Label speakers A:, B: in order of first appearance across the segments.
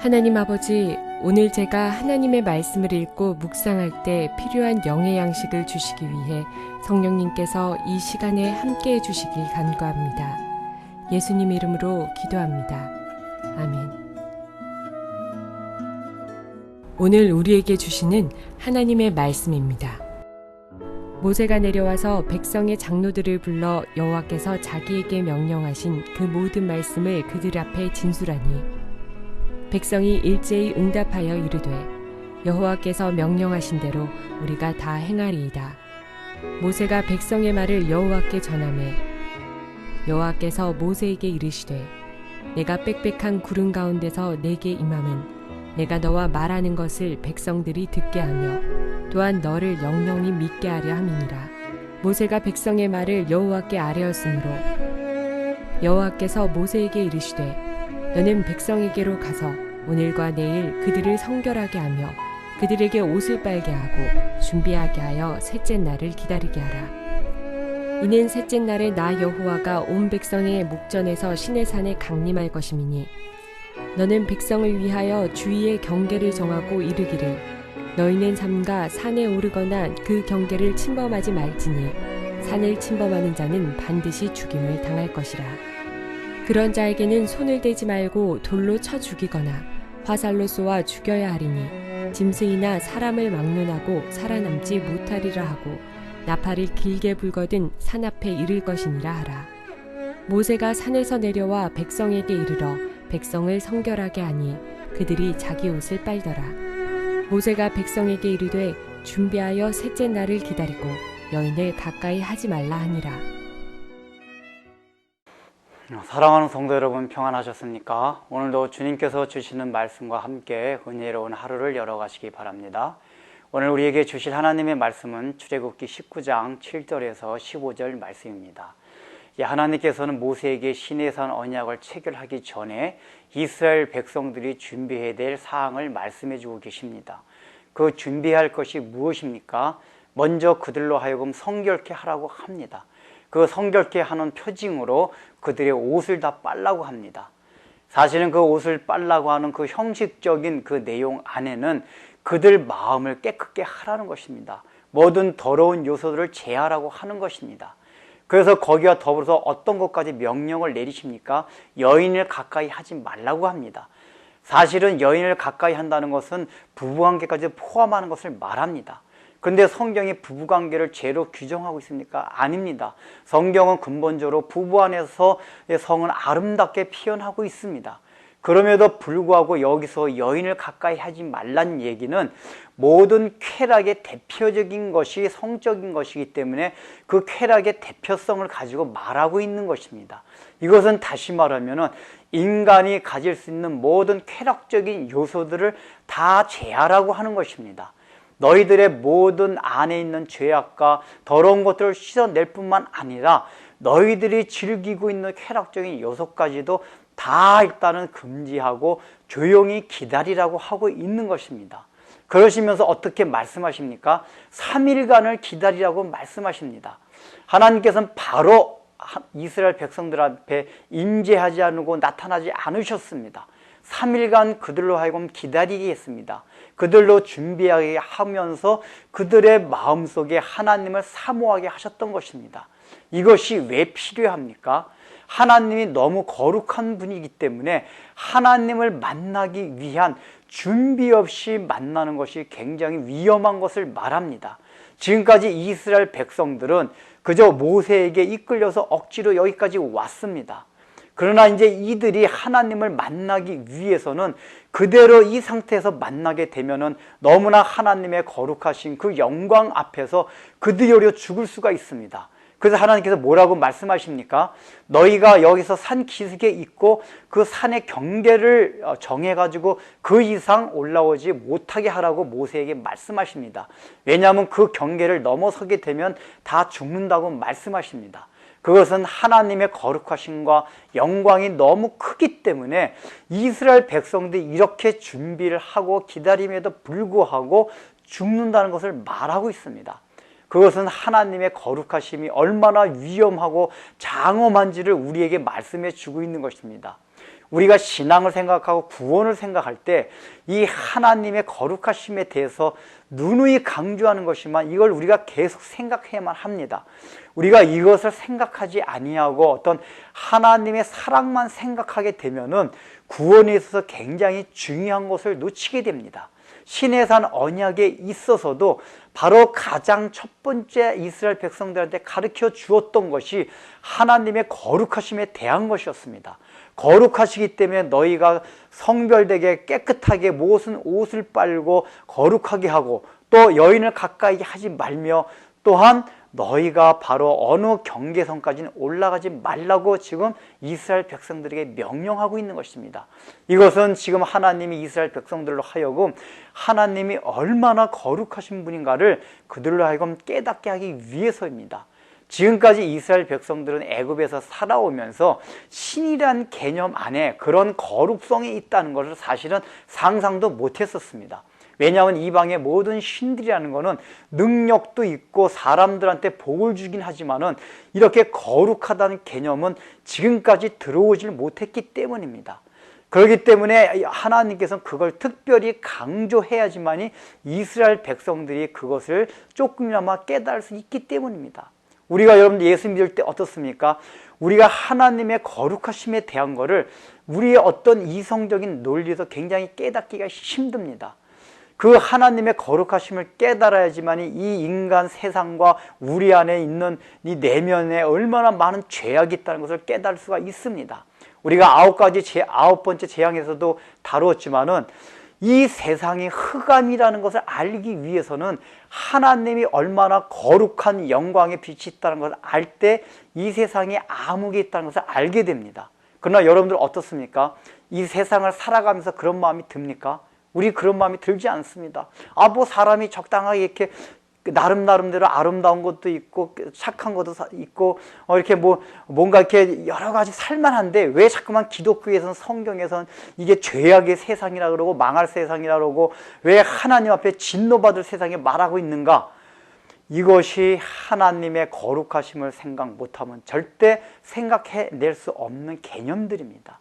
A: 하나님 아버지, 오늘 제가 하나님의 말씀을 읽고 묵상할 때 필요한 영의 양식을 주시기 위해 성령님께서 이 시간에 함께해 주시길 간구합니다. 예수님 이름으로 기도합니다. 아멘. 오늘 우리에게 주시는 하나님의 말씀입니다. 모세가 내려와서 백성의 장로들을 불러 여호와께서 자기에게 명령하신 그 모든 말씀을 그들 앞에 진술하니 백성이 일제히 응답하여 이르되 여호와께서 명령하신 대로 우리가 다 행하리이다. 모세가 백성의 말을 여호와께 전하매 여호와께서 모세에게 이르시되 내가 빽빽한 구름 가운데서 내게 임함은 내가 너와 말하는 것을 백성들이 듣게 하며 또한 너를 영영히 믿게 하려 함이니라. 모세가 백성의 말을 여호와께 아뢰었으므로 여호와께서 모세에게 이르시되 너는 백성에게로 가서 오늘과 내일 그들을 성결하게 하며 그들에게 옷을 빨게 하고 준비하게 하여 셋째 날을 기다리게 하라. 이는 셋째 날에 나 여호와가 온 백성의 목전에서 시내산에 강림할 것임이니 너는 백성을 위하여 주의의 경계를 정하고 이르기를 너희는 삼가 산에 오르거나 그 경계를 침범하지 말지니 산을 침범하는 자는 반드시 죽임을 당할 것이라. 그런 자에게는 손을 대지 말고 돌로 쳐 죽이거나 화살로 쏘아 죽여야 하리니 짐승이나 사람을 막론하고 살아남지 못하리라 하고 나팔을 길게 불거든 산 앞에 이를 것이니라 하라. 모세가 산에서 내려와 백성에게 이르러 백성을 성결하게 하니 그들이 자기 옷을 빨더라. 모세가 백성에게 이르되 준비하여 셋째 날을 기다리고 여인을 가까이 하지 말라 하니라.
B: 사랑하는 성도 여러분, 평안하셨습니까? 오늘도 주님께서 주시는 말씀과 함께 은혜로운 하루를 열어가시기 바랍니다. 오늘 우리에게 주실 하나님의 말씀은 출애굽기 19장 7절에서 15절 말씀입니다. 하나님께서는 모세에게 시내산 언약을 체결하기 전에 이스라엘 백성들이 준비해야 될 사항을 말씀해 주고 계십니다. 그 준비할 것이 무엇입니까? 먼저 그들로 하여금 성결케 하라고 합니다. 그 성결케 하는 표징으로 그들의 옷을 다 빨라고 합니다. 사실은 그 옷을 빨라고 하는 그 형식적인 그 내용 안에는 그들 마음을 깨끗게 하라는 것입니다. 모든 더러운 요소들을 제하라고 하는 것입니다. 그래서 거기와 더불어서 어떤 것까지 명령을 내리십니까? 여인을 가까이 하지 말라고 합니다. 사실은 여인을 가까이 한다는 것은 부부관계까지 포함하는 것을 말합니다. 그런데 성경이 부부관계를 죄로 규정하고 있습니까? 아닙니다. 성경은 근본적으로 부부 안에서 성은 아름답게 표현하고 있습니다. 그럼에도 불구하고 여기서 여인을 가까이 하지 말란 얘기는 모든 쾌락의 대표적인 것이 성적인 것이기 때문에 그 쾌락의 대표성을 가지고 말하고 있는 것입니다. 이것은 다시 말하면 인간이 가질 수 있는 모든 쾌락적인 요소들을 다 제하라고 하는 것입니다. 너희들의 모든 안에 있는 죄악과 더러운 것들을 씻어낼 뿐만 아니라 너희들이 즐기고 있는 쾌락적인 요소까지도 다 일단은 금지하고 조용히 기다리라고 하고 있는 것입니다. 그러시면서 어떻게 말씀하십니까? 3일간을 기다리라고 말씀하십니다. 하나님께서는 바로 이스라엘 백성들 앞에 임재하지 않고 나타나지 않으셨습니다. 3일간 그들로 하여금 기다리게 했습니다. 그들로 준비하게 하면서 그들의 마음속에 하나님을 사모하게 하셨던 것입니다. 이것이 왜 필요합니까? 하나님이 너무 거룩한 분이기 때문에 하나님을 만나기 위한 준비 없이 만나는 것이 굉장히 위험한 것을 말합니다. 지금까지 이스라엘 백성들은 그저 모세에게 이끌려서 억지로 여기까지 왔습니다. 그러나 이제 이들이 하나님을 만나기 위해서는 그대로 이 상태에서 만나게 되면은 너무나 하나님의 거룩하신 그 영광 앞에서 그들이 오히려 죽을 수가 있습니다. 그래서 하나님께서 뭐라고 말씀하십니까? 너희가 여기서 산 기슭에 있고 그 산의 경계를 정해가지고 그 이상 올라오지 못하게 하라고 모세에게 말씀하십니다. 왜냐하면 그 경계를 넘어서게 되면 다 죽는다고 말씀하십니다. 그것은 하나님의 거룩하심과 영광이 너무 크기 때문에 이스라엘 백성들이 이렇게 준비를 하고 기다림에도 불구하고 죽는다는 것을 말하고 있습니다. 그것은 하나님의 거룩하심이 얼마나 위험하고 장엄한지를 우리에게 말씀해 주고 있는 것입니다. 우리가 신앙을 생각하고 구원을 생각할 때 이 하나님의 거룩하심에 대해서 누누이 강조하는 것이지만 이걸 우리가 계속 생각해야만 합니다. 우리가 이것을 생각하지 아니하고 어떤 하나님의 사랑만 생각하게 되면은 구원에 있어서 굉장히 중요한 것을 놓치게 됩니다. 시내산 언약에 있어서도 바로 가장 첫 번째 이스라엘 백성들한테 가르쳐 주었던 것이 하나님의 거룩하심에 대한 것이었습니다. 거룩하시기 때문에 너희가 성별되게 깨끗하게 모든 옷을 빨고 거룩하게 하고 또 여인을 가까이 하지 말며 또한 너희가 바로 어느 경계선까지는 올라가지 말라고 지금 이스라엘 백성들에게 명령하고 있는 것입니다. 이것은 지금 하나님이 이스라엘 백성들로 하여금 하나님이 얼마나 거룩하신 분인가를 그들로 하여금 깨닫게 하기 위해서입니다. 지금까지 이스라엘 백성들은 애굽에서 살아오면서 신이란 개념 안에 그런 거룩성이 있다는 것을 사실은 상상도 못했었습니다. 왜냐하면 이방의 모든 신들이라는 것은 능력도 있고 사람들한테 복을 주긴 하지만은 이렇게 거룩하다는 개념은 지금까지 들어오질 못했기 때문입니다. 그렇기 때문에 하나님께서는 그걸 특별히 강조해야지만이 이스라엘 백성들이 그것을 조금이나마 깨달을 수 있기 때문입니다. 우리가 여러분들 예수 믿을 때 어떻습니까? 우리가 하나님의 거룩하심에 대한 것을 우리의 어떤 이성적인 논리에서 굉장히 깨닫기가 힘듭니다. 그 하나님의 거룩하심을 깨달아야지만이 이 인간 세상과 우리 안에 있는 이 내면에 얼마나 많은 죄악이 있다는 것을 깨달을 수가 있습니다. 우리가 아홉 번째 재앙에서도 다루었지만은 이 세상이 흑암이라는 것을 알기 위해서는 하나님이 얼마나 거룩한 영광의 빛이 있다는 것을 알 때 이 세상에 암흑이 있다는 것을 알게 됩니다. 그러나 여러분들 어떻습니까? 이 세상을 살아가면서 그런 마음이 듭니까? 우리 그런 마음이 들지 않습니다. 뭐 사람이 적당하게 이렇게 나름대로 아름다운 것도 있고 착한 것도 있고 이렇게 뭔가 이렇게 여러 가지 살만한데 왜 자꾸만 기독교에서는 성경에서는 이게 죄악의 세상이라 그러고 망할 세상이라 그러고 왜 하나님 앞에 진노받을 세상에 말하고 있는가? 이것이 하나님의 거룩하심을 생각 못하면 절대 생각해낼 수 없는 개념들입니다.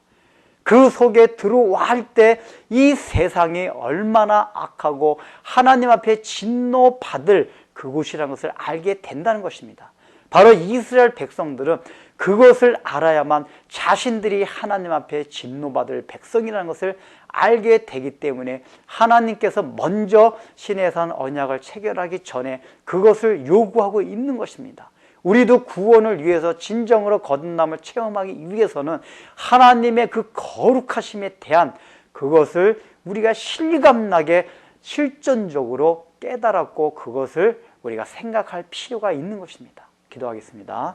B: 그 속에 들어와 할 때 이 세상이 얼마나 악하고 하나님 앞에 진노받을 그곳이라는 것을 알게 된다는 것입니다. 바로 이스라엘 백성들은 그것을 알아야만 자신들이 하나님 앞에 진노받을 백성이라는 것을 알게 되기 때문에 하나님께서 먼저 시내산 언약을 체결하기 전에 그것을 요구하고 있는 것입니다. 우리도 구원을 위해서 진정으로 거듭남을 체험하기 위해서는 하나님의 그 거룩하심에 대한 그것을 우리가 실감나게 실전적으로 깨달았고 그것을 우리가 생각할 필요가 있는 것입니다. 기도하겠습니다.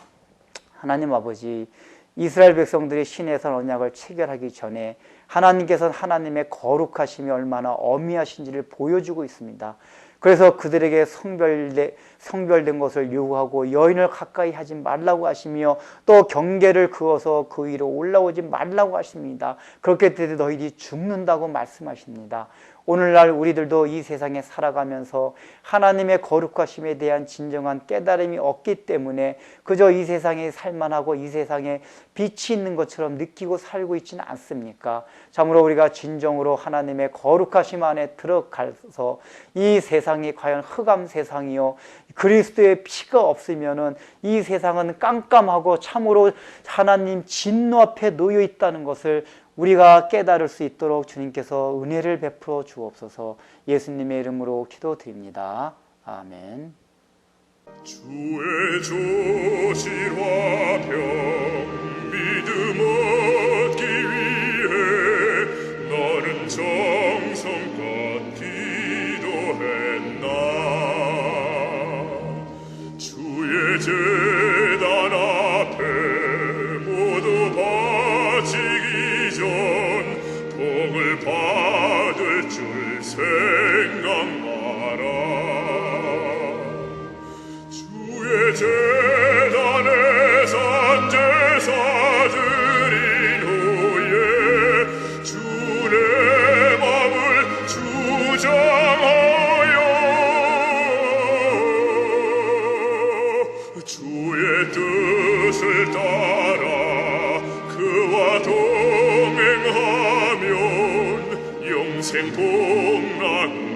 B: 하나님 아버지, 이스라엘 백성들이 시내산 언약을 체결하기 전에 하나님께서는 하나님의 거룩하심이 얼마나 어미하신지를 보여주고 있습니다. 그래서 그들에게 성별된 것을 요구하고 여인을 가까이 하지 말라고 하시며 또 경계를 그어서 그 위로 올라오지 말라고 하십니다. 그렇게 되되 너희들이 죽는다고 말씀하십니다. 오늘날 우리들도 이 세상에 살아가면서 하나님의 거룩하심에 대한 진정한 깨달음이 없기 때문에 그저 이 세상에 살만하고 이 세상에 빛이 있는 것처럼 느끼고 살고 있지는 않습니까? 참으로 우리가 진정으로 하나님의 거룩하심 안에 들어가서 이 세상이 과연 흑암 세상이요 그리스도의 피가 없으면은 이 세상은 깜깜하고 참으로 하나님 진노 앞에 놓여 있다는 것을 우리가 깨달을 수 있도록 주님께서 은혜를 베풀어 주옵소서. 예수님의 이름으로 기도드립니다. 아멘.
C: 주의 조실과 병 믿음 얻기 위해 나는 정성껏 기도했나. 주의 제단 앞에 모두 바치기 전 복을 받을 줄 생각 마라. 주의 제단에 산제사 드린 후에 주의 맘을 주장하여 주 생통나는